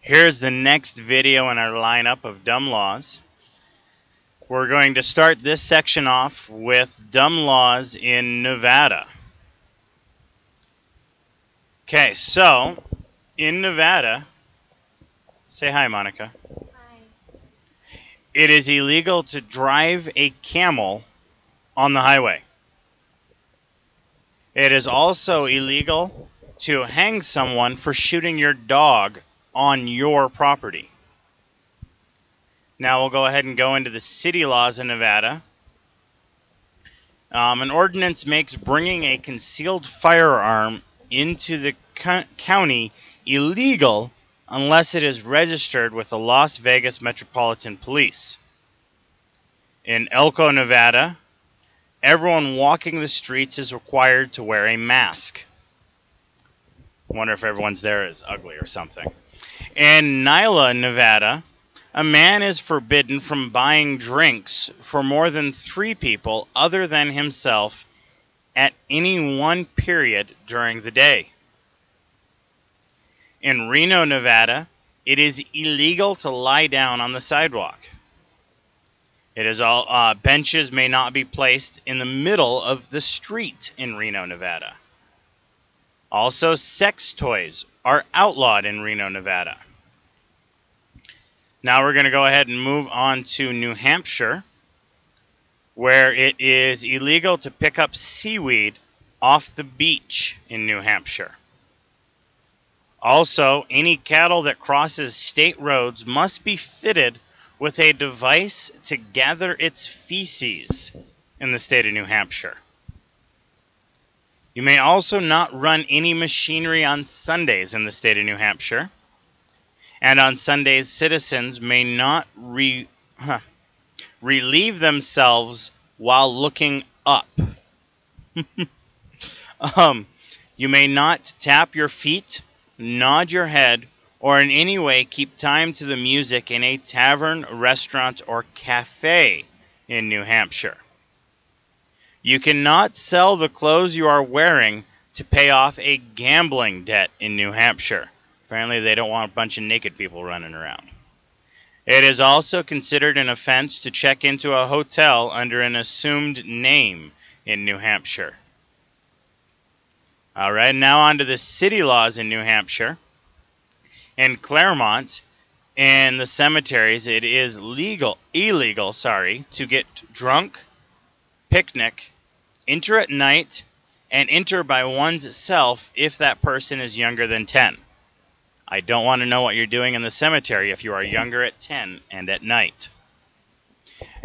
Here's the next video in our lineup of dumb laws. We're going to start this section off with dumb laws in Nevada. Okay, so in Nevada, say hi, Monica. Hi. It is illegal to drive a camel on the highway. It is also illegal to hang someone for shooting your dog on your property. Now we'll go ahead and go into the city laws in Nevada. An ordinance makes bringing a concealed firearm into the county illegal unless it is registered with the Las Vegas Metropolitan Police. In Elko, Nevada, everyone walking the streets is required to wear a mask. I wonder if everyone's there is ugly or something. In Nyla, Nevada, a man is forbidden from buying drinks for more than 3 people other than himself at any one period during the day. In Reno, Nevada, it is illegal to lie down on the sidewalk. Benches may not be placed in the middle of the street in Reno, Nevada. Also, sex toys are outlawed in Reno, Nevada. Now we're going to go ahead and move on to New Hampshire, where it is illegal to pick up seaweed off the beach in New Hampshire. Also, any cattle that crosses state roads must be fitted with a device to gather its feces in the state of New Hampshire. You may also not run any machinery on Sundays in the state of New Hampshire. And on Sundays, citizens may not relieve themselves while looking up. You may not tap your feet, nod your head, or in any way keep time to the music in a tavern, restaurant, or cafe in New Hampshire. You cannot sell the clothes you are wearing to pay off a gambling debt in New Hampshire. Apparently they don't want a bunch of naked people running around. It is also considered an offense to check into a hotel under an assumed name in New Hampshire. All right, now on to the city laws in New Hampshire. In Claremont, in the cemeteries, it is illegal to get drunk, picnic, enter at night, and enter by one's self if that person is younger than 10. I don't want to know what you're doing in the cemetery if you are younger at 10 and at night.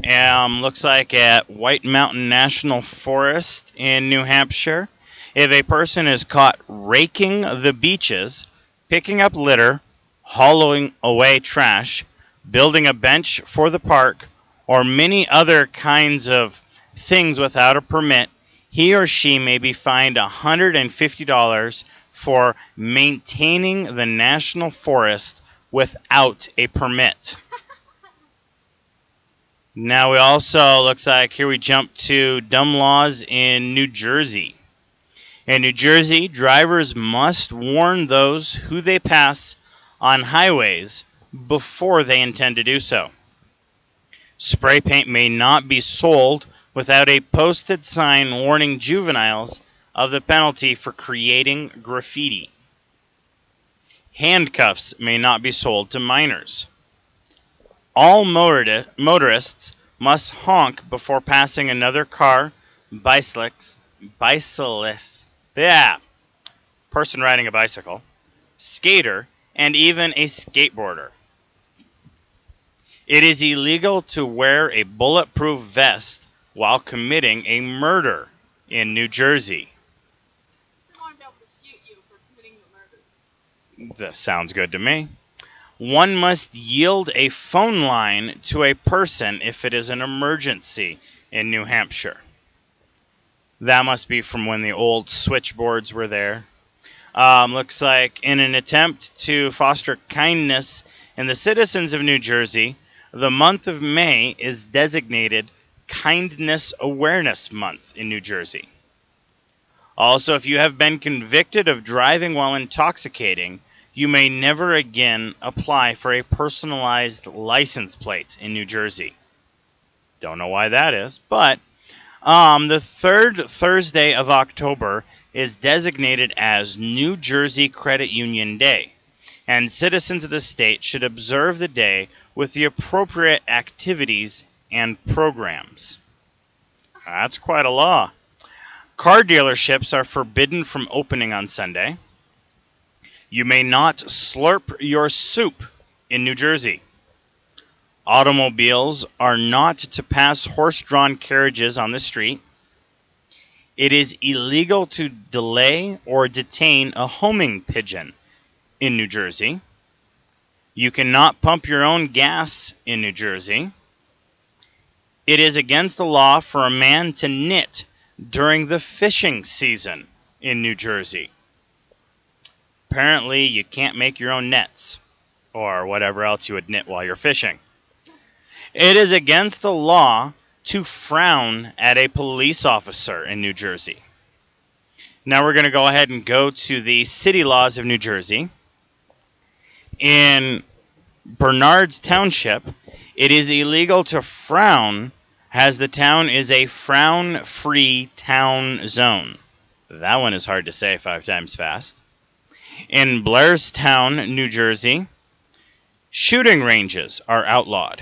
Looks like at White Mountain National Forest in New Hampshire, if a person is caught raking the beaches, picking up litter, hollowing away trash, building a bench for the park, or many other kinds of things without a permit, he or she may be fined $150 for maintaining the national forest without a permit. Now we also, looks like here we jump to dumb laws in New Jersey. In New Jersey, drivers must warn those who they pass on highways before they intend to do so. Spray paint may not be sold without a posted sign warning juveniles of the penalty for creating graffiti. Handcuffs may not be sold to minors. All motorists must honk before passing another car, person riding a bicycle, skater, and even a skateboarder. It is illegal to wear a bulletproof vest while committing a murder in New Jersey. I want to be able to shoot you for committing the murder. That sounds good to me. One must yield a phone line to a person if it is an emergency in New Hampshire. That must be from when the old switchboards were there. Looks like in an attempt to foster kindness in the citizens of New Jersey, the month of May is designated Kindness Awareness Month in New Jersey. Also, if you have been convicted of driving while intoxicating, You may never again apply for a personalized license plate in New Jersey. Don't know why that is, but the third Thursday of October is designated as New Jersey Credit Union Day, and citizens of the state should observe the day with the appropriate activities and programs. That's quite a law. Car dealerships are forbidden from opening on Sunday. You may not slurp your soup in New Jersey. Automobiles are not to pass horse-drawn carriages on the street. It is illegal to delay or detain a homing pigeon in New Jersey. You cannot pump your own gas in New Jersey. It is against the law for a man to knit during the fishing season in New Jersey. Apparently, you can't make your own nets, or whatever else you would knit while you're fishing. It is against the law to frown at a police officer in New Jersey. Now we're going to go ahead and go to the city laws of New Jersey. In Bernards Township, it is illegal to frown, as the town is a frown-free town zone. That one is hard to say 5 times fast. In Blairstown, New Jersey, shooting ranges are outlawed.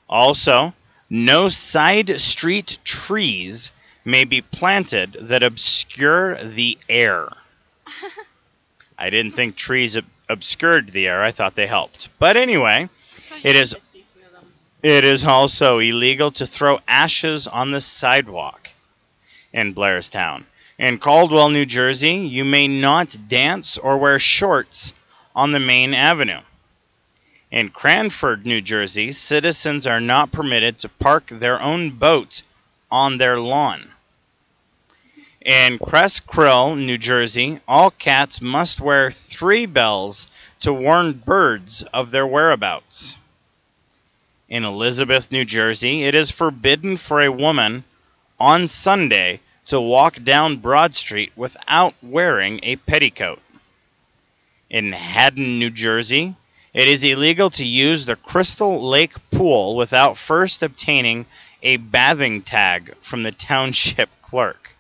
Also, no side street trees may be planted that obscure the air. I didn't think trees obscured the air. I thought they helped. But anyway, it is also illegal to throw ashes on the sidewalk in Blairstown. In Caldwell, New Jersey, you may not dance or wear shorts on the main avenue. In Cranford, New Jersey, citizens are not permitted to park their own boat on their lawn. In Crest Quill, New Jersey, all cats must wear 3 bells to warn birds of their whereabouts. In Elizabeth, New Jersey, it is forbidden for a woman on Sunday to walk down Broad Street without wearing a petticoat. In Haddon, New Jersey, it is illegal to use the Crystal Lake Pool without first obtaining a bathing tag from the township clerk.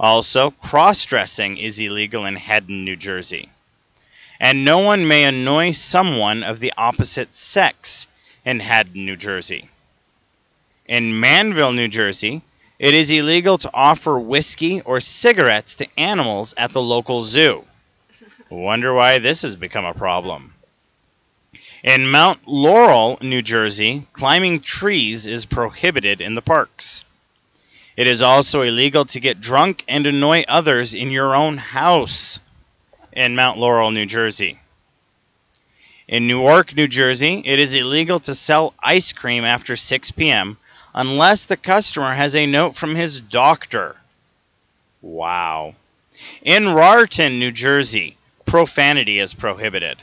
Also, cross-dressing is illegal in Haddon, New Jersey. And no one may annoy someone of the opposite sex in Haddon, New Jersey. In Manville, New Jersey, it is illegal to offer whiskey or cigarettes to animals at the local zoo. Wonder why this has become a problem. In Mount Laurel, New Jersey, climbing trees is prohibited in the parks. It is also illegal to get drunk and annoy others in your own house in Mount Laurel, New Jersey. In Newark, New Jersey, it is illegal to sell ice cream after 6 p.m. unless the customer has a note from his doctor. Wow. In Raritan, New Jersey, profanity is prohibited.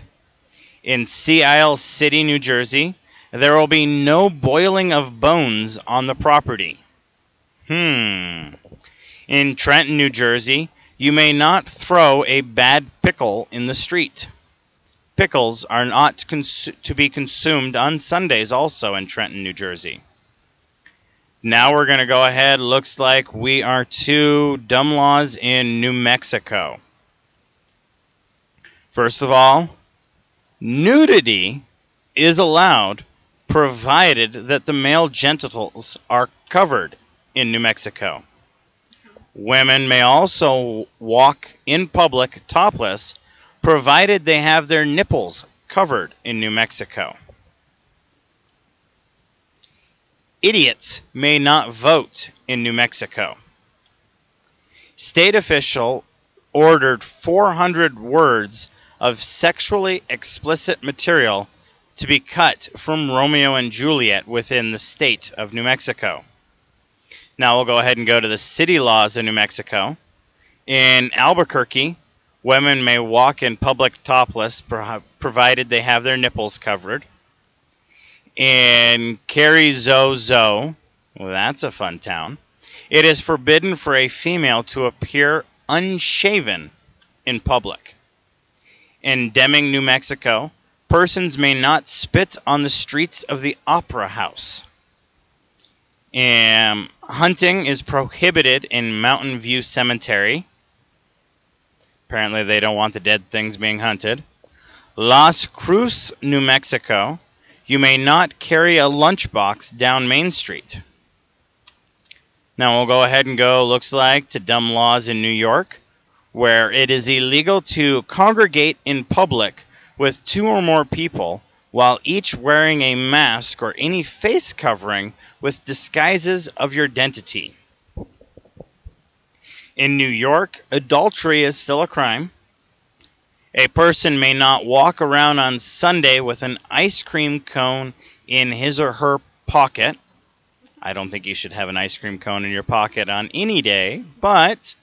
In Sea Isle City, New Jersey, there will be no boiling of bones on the property. In Trenton, New Jersey, you may not throw a bad pickle in the street. Pickles are not to be consumed on Sundays also in Trenton, New Jersey. Now we're going to go ahead. Looks like we are to dumb laws in New Mexico. First of all, nudity is allowed provided that the male genitals are covered in New Mexico. Women may also walk in public topless provided they have their nipples covered in New Mexico. Idiots may not vote in New Mexico. State official ordered 400 words of sexually explicit material to be cut from Romeo and Juliet within the state of New Mexico. Now we'll go ahead and go to the city laws of New Mexico. In Albuquerque, women may walk in public topless provided they have their nipples covered. In Carrizozo, well, that's a fun town, it is forbidden for a female to appear unshaven in public. In Deming, New Mexico, persons may not spit on the streets of the Opera House. Hunting is prohibited in Mountain View Cemetery. Apparently they don't want the dead things being hunted. Las Cruces, New Mexico, you may not carry a lunchbox down Main Street. Now we'll go ahead and go, looks like, to dumb laws in New York, where it is illegal to congregate in public with 2 or more people, while each wearing a mask or any face covering with disguises of your identity. In New York, adultery is still a crime. A person may not walk around on Sunday with an ice cream cone in his or her pocket. I don't think you should have an ice cream cone in your pocket on any day, but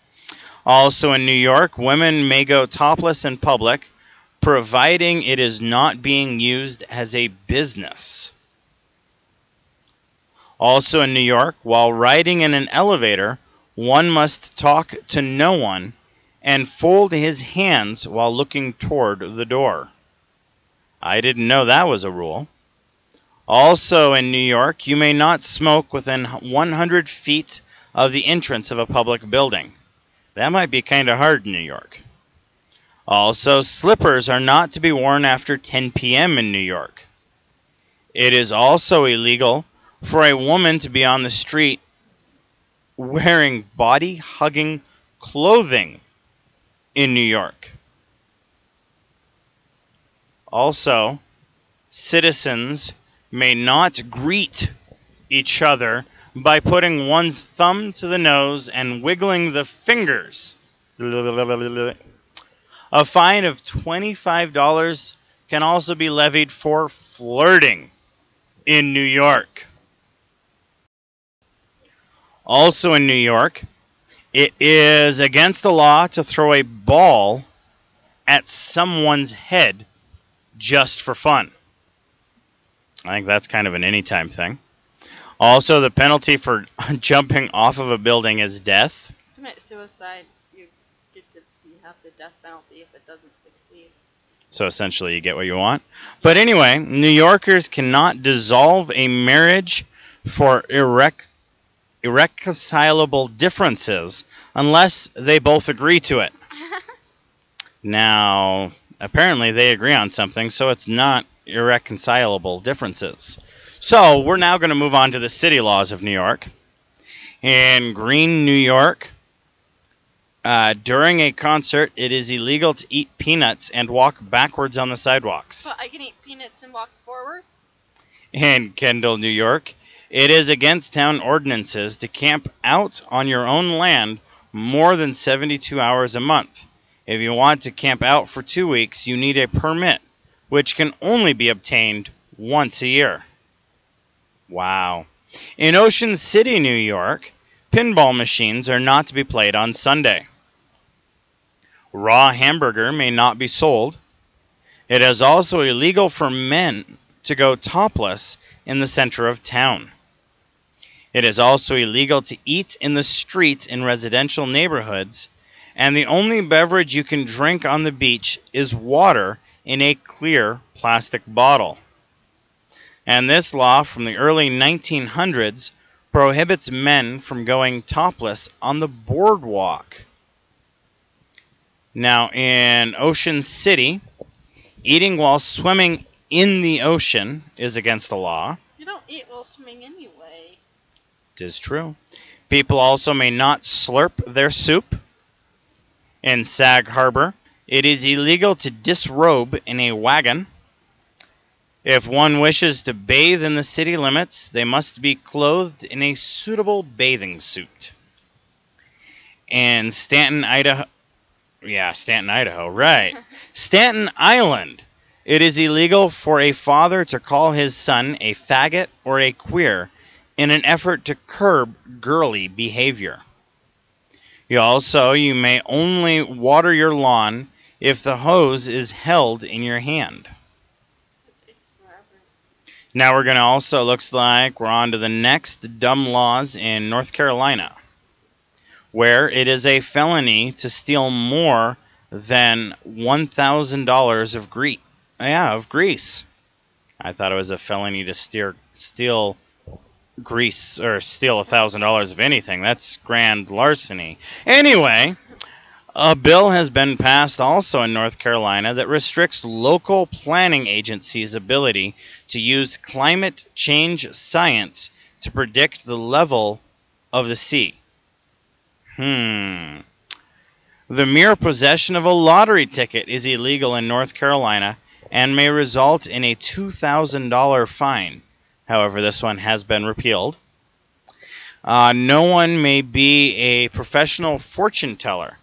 also in New York, women may go topless in public, providing it is not being used as a business. Also in New York, while riding in an elevator, one must talk to no one and fold his hands while looking toward the door. I didn't know that was a rule. Also in New York, you may not smoke within 100 feet of the entrance of a public building. That might be kind of hard in New York. Also, slippers are not to be worn after 10 p.m. in New York. It is also illegal for a woman to be on the street wearing body-hugging clothing in New York. Also, citizens may not greet each other by putting one's thumb to the nose and wiggling the fingers. A fine of $25 can also be levied for flirting in New York. Also in New York, it is against the law to throw a ball at someone's head just for fun. I think that's kind of an anytime thing. Also, the penalty for jumping off of a building is death. Commit suicide, you have the death penalty if it doesn't succeed. So essentially you get what you want. But anyway, New Yorkers cannot dissolve a marriage for irreconcilable differences unless they both agree to it. Now, apparently they agree on something, so it's not irreconcilable differences. So we're now going to move on to the city laws of New York. In Green, New York, during a concert, it is illegal to eat peanuts and walk backwards on the sidewalks. But I can eat peanuts and walk forward? In Kendall, New York, it is against town ordinances to camp out on your own land more than 72 hours a month. If you want to camp out for 2 weeks, you need a permit, which can only be obtained once a year. Wow. In Ocean City, New York, pinball machines are not to be played on Sunday. Raw hamburger may not be sold. It is also illegal for men to go topless in the center of town. It is also illegal to eat in the streets in residential neighborhoods, and the only beverage you can drink on the beach is water in a clear plastic bottle. And this law from the early 1900s prohibits men from going topless on the boardwalk. Now, in Ocean City, eating while swimming in the ocean is against the law. You don't eat while swimming anyway. It is true. People also may not slurp their soup. In Sag Harbor, it is illegal to disrobe in a wagon. If one wishes to bathe in the city limits, they must be clothed in a suitable bathing suit. And Stanton, Idaho, right. Staten Island, it is illegal for a father to call his son a faggot or a queer in an effort to curb girly behavior. You may only water your lawn if the hose is held in your hand. Now we're going to also, looks like we're on to the next dumb laws in North Carolina, where it is a felony to steal more than $1,000 of grease. I thought it was a felony to steal grease or steal $1,000 of anything. That's grand larceny. Anyway, a bill has been passed also in North Carolina that restricts local planning agencies' ability to use climate change science to predict the level of the sea. The mere possession of a lottery ticket is illegal in North Carolina and may result in a $2,000 fine. However, this one has been repealed. No one may be a professional fortune teller,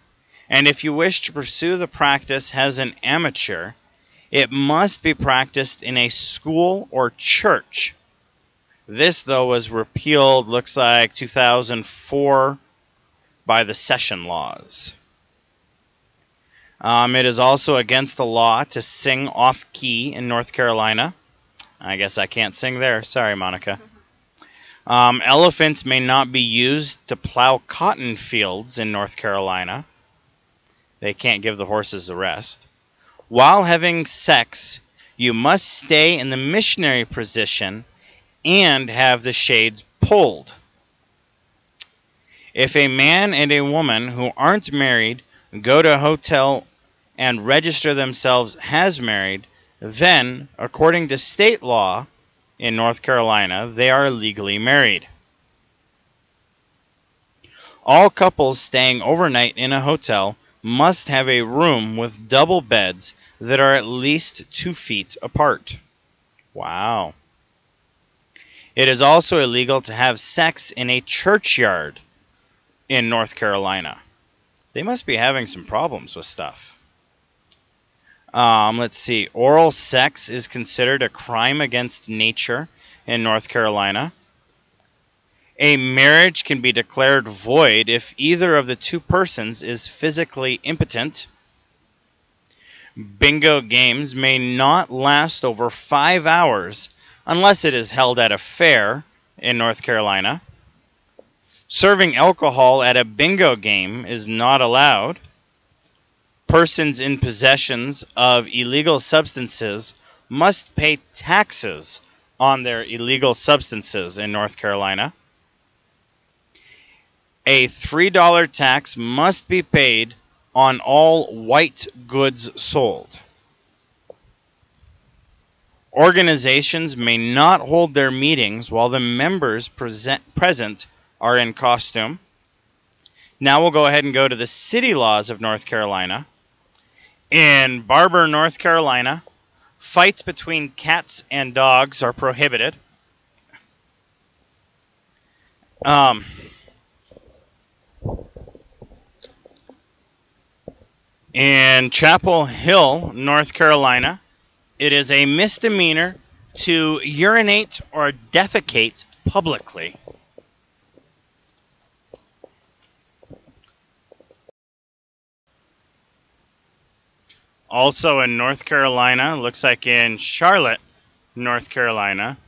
and if you wish to pursue the practice as an amateur, it must be practiced in a school or church. This, though, was repealed, looks like 2004, by the session laws. It is also against the law to sing off-key in North Carolina. I guess I can't sing there. Sorry, Monica. Elephants may not be used to plow cotton fields in North Carolina. They can't give the horses a rest. While having sex, you must stay in the missionary position and have the shades pulled. If a man and a woman who aren't married go to a hotel and register themselves as married, then, according to state law in North Carolina, they are legally married. All couples staying overnight in a hotel must have a room with double beds that are at least 2 feet apart. Wow. It is also illegal to have sex in a churchyard in North Carolina. They must be having some problems with stuff. Let's see. Oral sex is considered a crime against nature in North Carolina. A marriage can be declared void if either of the two persons is physically impotent. Bingo games may not last over 5 hours unless it is held at a fair in North Carolina. Serving alcohol at a bingo game is not allowed. Persons in possession of illegal substances must pay taxes on their illegal substances in North Carolina. A $3 tax must be paid on all white goods sold. Organizations may not hold their meetings while the members present are in costume. Now we'll go ahead and go to the city laws of North Carolina. In Barber, North Carolina, fights between cats and dogs are prohibited. In Chapel Hill, North Carolina, it is a misdemeanor to urinate or defecate publicly. Also in North Carolina, looks like in Charlotte, North Carolina,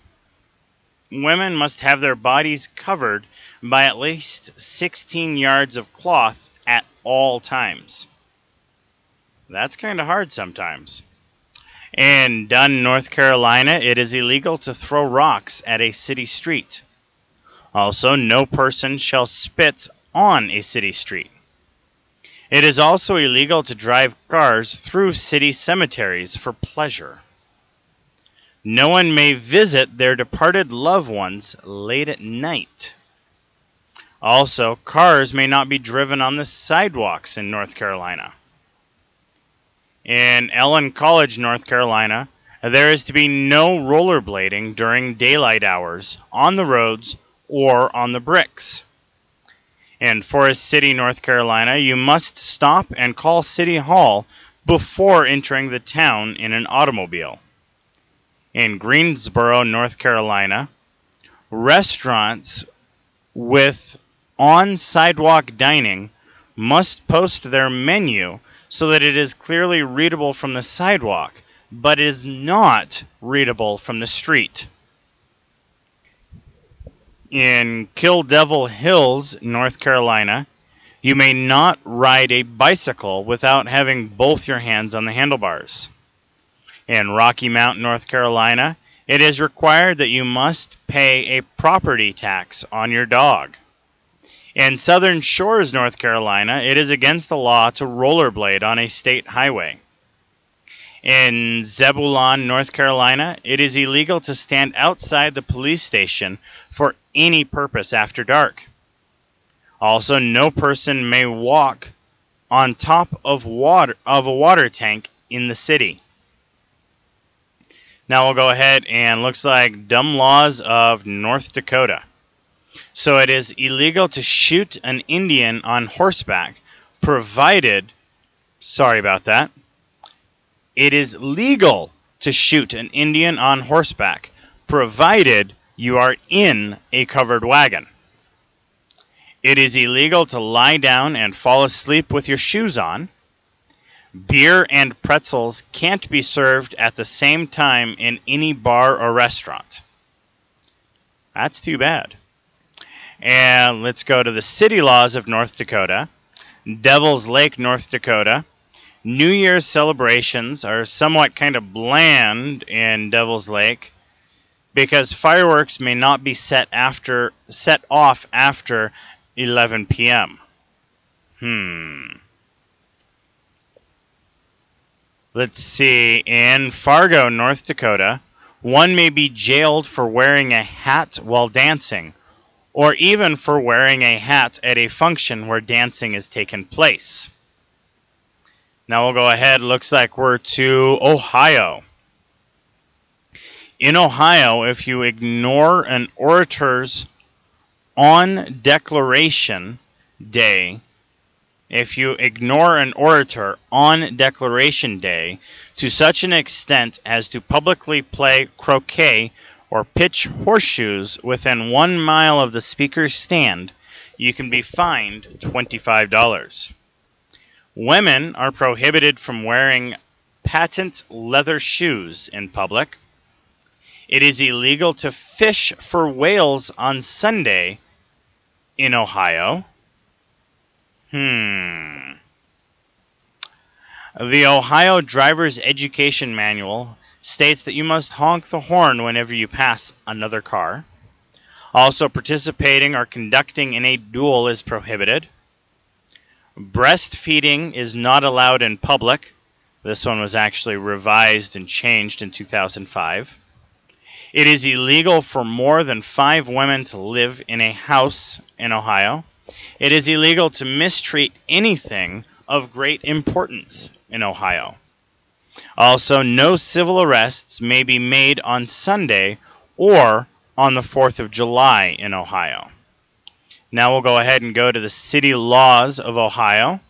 women must have their bodies covered by at least 16 yards of cloth at all times. That's kind of hard sometimes. In Dunn, North Carolina, it is illegal to throw rocks at a city street. Also, no person shall spit on a city street. It is also illegal to drive cars through city cemeteries for pleasure. No one may visit their departed loved ones late at night. Also, cars may not be driven on the sidewalks in North Carolina. In Ellen College, North Carolina, there is to be no rollerblading during daylight hours on the roads or on the bricks. In Forest City, North Carolina, you must stop and call City Hall before entering the town in an automobile. In Greensboro, North Carolina, restaurants with on-sidewalk dining must post their menu so that it is clearly readable from the sidewalk, but is not readable from the street. In Kill Devil Hills, North Carolina, You may not ride a bicycle without having both your hands on the handlebars. In Rocky Mount, North Carolina, it is required that you must pay a property tax on your dog. In Southern Shores, North Carolina, it is against the law to rollerblade on a state highway. In Zebulon, North Carolina, it is illegal to stand outside the police station for any purpose after dark. Also, no person may walk on top of a water tank in the city. Now we'll go ahead and looks like dumb laws of North Dakota. So it is illegal to shoot an Indian on horseback, provided, sorry about that, it is legal to shoot an Indian on horseback, provided you are in a covered wagon. It is illegal to lie down and fall asleep with your shoes on. Beer and pretzels can't be served at the same time in any bar or restaurant. That's too bad. And let's go to the city laws of North Dakota. Devil's Lake, North Dakota. New Year's celebrations are somewhat kind of bland in Devil's Lake because fireworks may not be set off after 11 p.m. Let's see. In Fargo, North Dakota, one may be jailed for wearing a hat while dancing, or even for wearing a hat at a function where dancing is taking place. Now we'll go ahead. Looks like we're to Ohio. In Ohio, if you ignore an orator's on Declaration Day, to such an extent as to publicly play croquet or pitch horseshoes within 1 mile of the speaker's stand, you can be fined $25. Women are prohibited from wearing patent leather shoes in public. It is illegal to fish for whales on Sunday in Ohio. The Ohio Driver's Education Manual states that you must honk the horn whenever you pass another car. Also, participating or conducting in a duel is prohibited. Breastfeeding is not allowed in public. This one was actually revised and changed in 2005. It is illegal for more than 5 women to live in a house in Ohio. It is illegal to mistreat anything of great importance in Ohio. Also, no civil arrests may be made on Sunday or on the 4th of July in Ohio. Now we'll go ahead and go to the city laws of Ohio.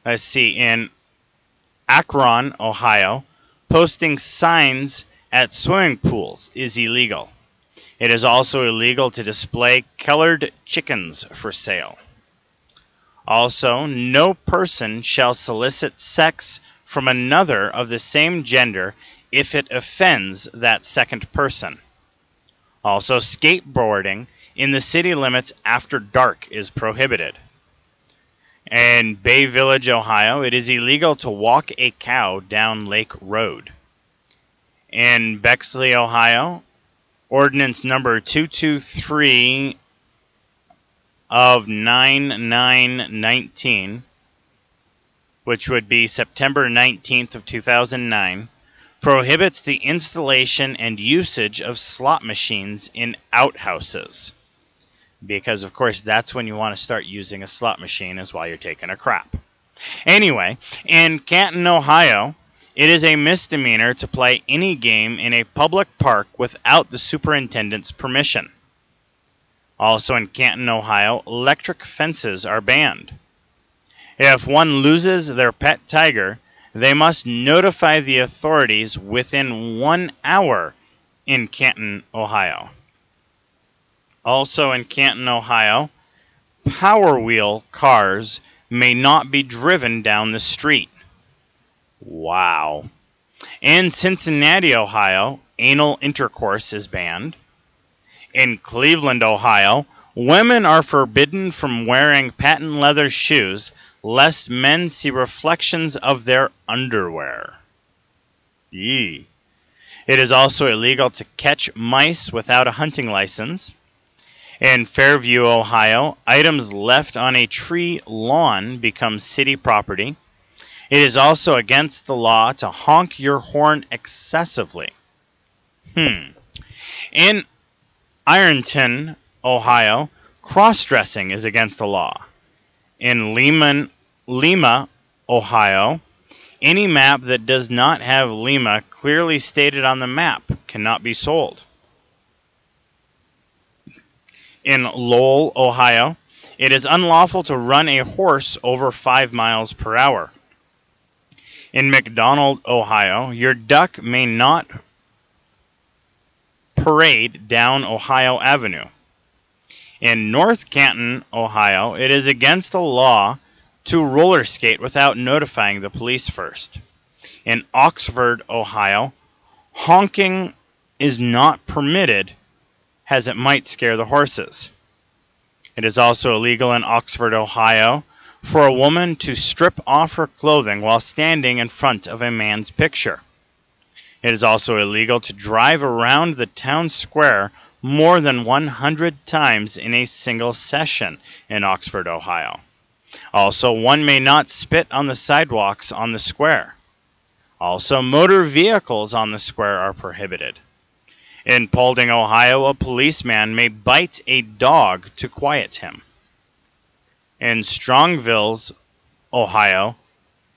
Let's see, in Akron, Ohio, posting signs at swimming pools is illegal. It is also illegal to display colored chickens for sale. Also, no person shall solicit sex from another of the same gender if it offends that second person. Also, skateboarding in the city limits after dark is prohibited. In Bay Village, Ohio, it is illegal to walk a cow down Lake Road. In Bexley, Ohio, Ordinance number 223 of 9/9/19, which would be September 19th of 2009, prohibits the installation and usage of slot machines in outhouses. Because, of course, that's when you want to start using a slot machine, is while you're taking a crap. Anyway, in Canton, Ohio, it is a misdemeanor to play any game in a public park without the superintendent's permission. Also in Canton, Ohio, electric fences are banned. If one loses their pet tiger, they must notify the authorities within 1 hour in Canton, Ohio. Also in Canton, Ohio, Power Wheel cars may not be driven down the street. Wow. In Cincinnati, Ohio, anal intercourse is banned. In Cleveland, Ohio, Women are forbidden from wearing patent leather shoes, lest men see reflections of their underwear. Yee. It is also illegal to catch mice without a hunting license. In Fairview, Ohio, items left on a tree lawn become city property. It is also against the law to honk your horn excessively. In Ironton, Ohio, cross-dressing is against the law. In Lima, Ohio, any map that does not have Lima clearly stated on the map cannot be sold. In Lowell, Ohio, it is unlawful to run a horse over 5 miles per hour. In McDonald, Ohio, your duck may not parade down Ohio Avenue. In North Canton, Ohio, it is against the law to roller skate without notifying the police first. In Oxford, Ohio, honking is not permitted as it might scare the horses. It is also illegal in Oxford, Ohio, for a woman to strip off her clothing while standing in front of a man's picture. It is also illegal to drive around the town square more than 100 times in a single session in Oxford, Ohio. Also, one may not spit on the sidewalks on the square. Also, motor vehicles on the square are prohibited. In Paulding, Ohio, a policeman may bite a dog to quiet him. In Strongville, Ohio,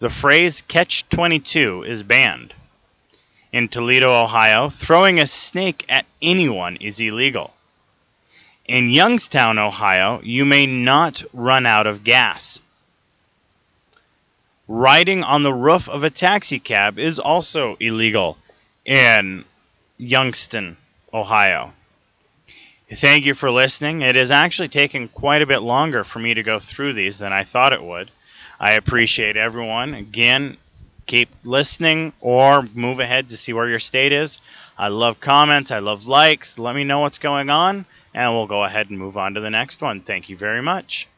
the phrase catch-22 is banned. In Toledo, Ohio, throwing a snake at anyone is illegal. In Youngstown, Ohio, you may not run out of gas. Riding on the roof of a taxi cab is also illegal in Youngstown, Ohio. Thank you for listening. It has actually taken quite a bit longer for me to go through these than I thought it would. I appreciate everyone. Again, keep listening or move ahead to see where your state is. I love comments. I love likes. Let me know what's going on, and we'll go ahead and move on to the next one. Thank you very much.